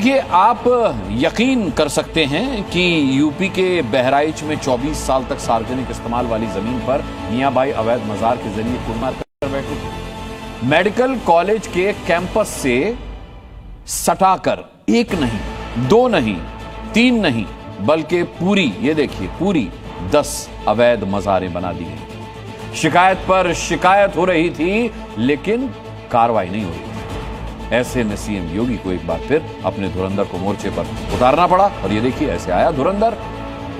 देखिए, आप यकीन कर सकते हैं कि यूपी के बहराइच में 24 साल तक सार्वजनिक इस्तेमाल वाली जमीन पर मियां भाई अवैध मजार के जरिए कुड़मार कर बैठे थे। मेडिकल कॉलेज के कैंपस से सटाकर एक नहीं, दो नहीं, तीन नहीं, बल्कि पूरी, ये देखिए, पूरी 10 अवैध मजारें बना दी गई। शिकायत पर शिकायत हो रही थी, लेकिन कार्रवाई नहीं हो रही थी। ऐसे में सीएम योगी को एक बार फिर अपने धुरंधर को मोर्चे पर उतारना पड़ा। और ये देखिए, ऐसे आया धुरंधर,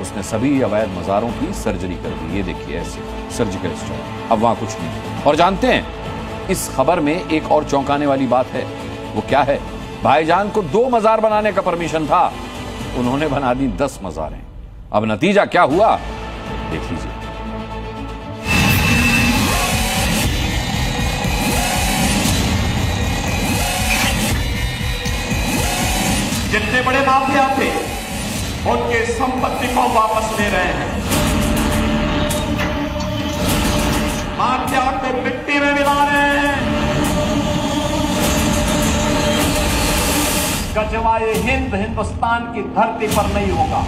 उसने सभी अवैध मजारों की सर्जरी कर दी। ये देखिए, ऐसे सर्जिकल स्ट्राइक। अब वहां कुछ नहीं। और जानते हैं, इस खबर में एक और चौंकाने वाली बात है। वो क्या है? भाईजान को 2 मजार बनाने का परमिशन था, उन्होंने बना दी 10 मजारें। अब नतीजा क्या हुआ, देख लीजिए। जितने बड़े माफिया थे, उनके संपत्ति को वापस ले रहे हैं। माफिया को मिट्टी में मिला रहे हैं। गजवाए हिंद हिंदुस्तान की धरती पर नहीं होगा।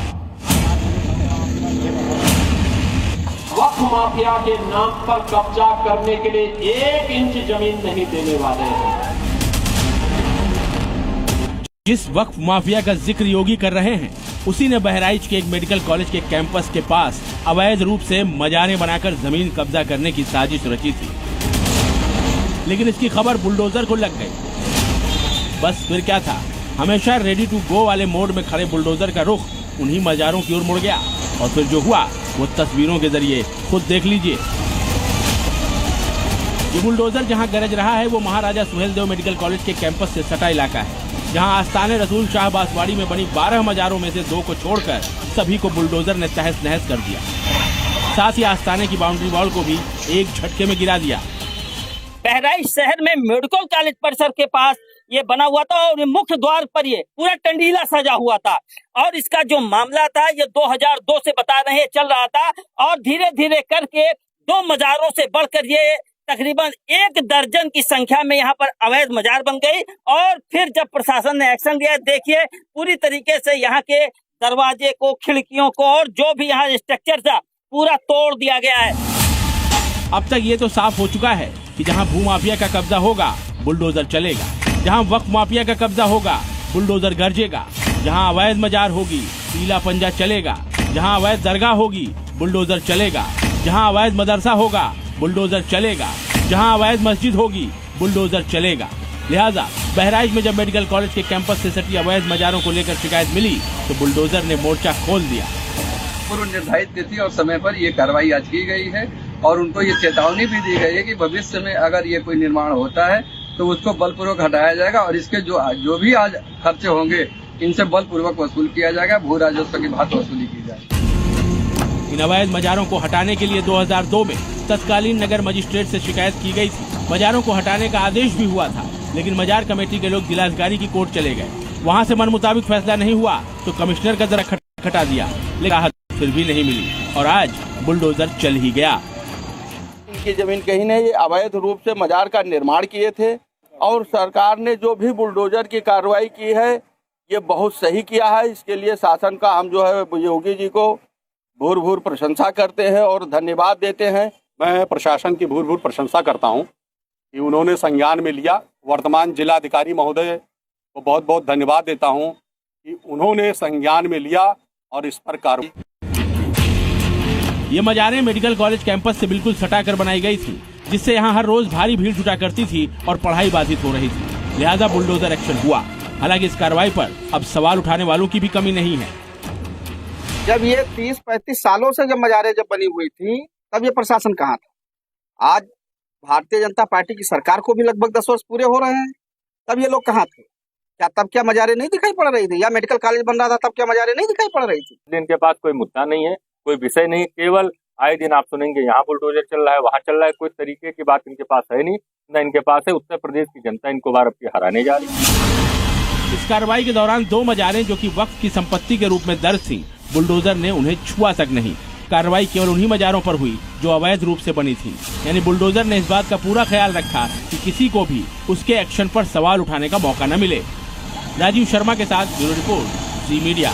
वक्फ माफिया के नाम पर कब्जा करने के लिए 1 इंच जमीन नहीं देने वाले हैं। जिस वक्फ माफिया का जिक्र योगी कर रहे हैं, उसी ने बहराइच के एक मेडिकल कॉलेज के कैंपस के पास अवैध रूप से मजारें बनाकर जमीन कब्जा करने की साजिश रची थी। लेकिन इसकी खबर बुलडोजर को लग गई। बस फिर क्या था, हमेशा रेडी टू गो वाले मोड में खड़े बुलडोजर का रुख उन्हीं मजारों की ओर मुड़ गया। और फिर जो हुआ वो तस्वीरों के जरिए खुद देख लीजिए। ये बुलडोजर जहां गरज रहा है, वो महाराजा सुहेलदेव मेडिकल कॉलेज के कैंपस से सटा इलाका है, जहां आस्ताने रसूल शाह बासवाड़ी में बनी 12 मजारों में से 2 को छोड़कर सभी को बुलडोजर ने तहस नहस कर दिया। साथ ही आस्ताने की बाउंड्री वॉल को भी एक झटके में गिरा दिया। बहराइच शहर में मेडिकल कॉलेज परिसर के पास ये बना हुआ था और मुख्य द्वार पर ये पूरा टंडीला सजा हुआ था। और इसका जो मामला था, ये 2002 से बता रहे हैं चल रहा था। और धीरे धीरे करके 2 मजारों से बढ़कर ये तकरीबन 1 दर्जन की संख्या में यहाँ पर अवैध मजार बन गई। और फिर जब प्रशासन ने एक्शन लिया, देखिए पूरी तरीके से यहाँ के दरवाजे को, खिड़कियों को और जो भी यहाँ स्ट्रक्चर था, पूरा तोड़ दिया गया है। अब तक ये तो साफ हो चुका है कि जहाँ भूमाफिया का कब्जा होगा, बुलडोजर चलेगा। जहाँ वक्फ माफिया का कब्जा होगा, बुलडोजर गरजेगा। जहाँ अवैध मजार होगी, पीला पंजा चलेगा। जहाँ अवैध दरगाह होगी, बुलडोजर चलेगा। जहाँ अवैध मदरसा होगा, बुलडोजर चलेगा। जहां अवैध मस्जिद होगी, बुलडोजर चलेगा। लिहाजा बहराइच में जब मेडिकल कॉलेज के कैंपस से सटी अवैध मजारों को लेकर शिकायत मिली, तो बुलडोजर ने मोर्चा खोल दिया। पूर्व निर्धारित तिथि और समय पर ये कार्रवाई आज की गई है और उनको ये चेतावनी भी दी गई है कि भविष्य में अगर ये कोई निर्माण होता है तो उसको बलपूर्वक हटाया जाएगा और इसके जो भी आज खर्चे होंगे, इनसे बलपूर्वक वसूल किया जाएगा। भू राजस्व की बात वसूली की जाएगी। इन अवैध मजारों को हटाने के लिए 2002 में तत्कालीन नगर मजिस्ट्रेट से शिकायत की गई थी। मजारों को हटाने का आदेश भी हुआ था, लेकिन मजार कमेटी के लोग जिलाधिकारी की कोर्ट चले गए। वहां से मन मुताबिक फैसला नहीं हुआ तो कमिश्नर का जरा खटखटा दिया, लेकिन राहत फिर भी नहीं मिली और आज बुलडोजर चल ही गया। इनकी जमीन कहीं नहीं, ये अवैध रूप से मजार का निर्माण किए थे और सरकार ने जो भी बुलडोजर की कार्रवाई की है, ये बहुत सही किया है। इसके लिए शासन का हम जो है योगी जी को भूर भूर प्रशंसा करते हैं और धन्यवाद देते हैं। मैं प्रशासन की भूर भूर प्रशंसा करता हूं कि उन्होंने संज्ञान में लिया। वर्तमान जिलाधिकारी महोदय को बहुत बहुत धन्यवाद देता हूं कि उन्होंने संज्ञान में लिया और इस पर कार्रवाई। ये मजारें मेडिकल कॉलेज कैंपस से बिल्कुल सटाकर बनाई गई थी, जिससे यहाँ हर रोज भारी भीड़ जुटा करती थी और पढ़ाई बाधित हो रही थी। लिहाजा बुलडोजर एक्शन हुआ। हालांकि इस कार्रवाई पर अब सवाल उठाने वालों की भी कमी नहीं है। जब ये 30-35 सालों से जब मजारें बनी हुई थी, तब ये प्रशासन कहाँ था? आज भारतीय जनता पार्टी की सरकार को भी लगभग 10 वर्ष पूरे हो रहे हैं, तब ये लोग कहाँ थे? क्या मजारें नहीं दिखाई पड़ रही थी? या मेडिकल कॉलेज बन रहा था तब क्या मजारें नहीं दिखाई पड़ रही थी? इनके पास कोई मुद्दा नहीं है, कोई विषय नहीं, केवल आए दिन आप सुनेंगे यहाँ बुलडोजर चल रहा है, वहाँ चल रहा है। कोई तरीके की बात इनके पास है नहीं, न इनके पास है। उत्तर प्रदेश की जनता इनको बार अब हराने जा रही है। इस कार्रवाई के दौरान 2 मजारें जो कि वक्फ की संपत्ति के रूप में दर्ज थी, बुलडोजर ने उन्हें छुआ तक नहीं। कार्रवाई केवल उन्हीं मजारों पर हुई जो अवैध रूप से बनी थी। यानी बुलडोजर ने इस बात का पूरा ख्याल रखा कि किसी को भी उसके एक्शन पर सवाल उठाने का मौका न मिले। राजीव शर्मा के साथ ब्यूरो रिपोर्ट जी मीडिया।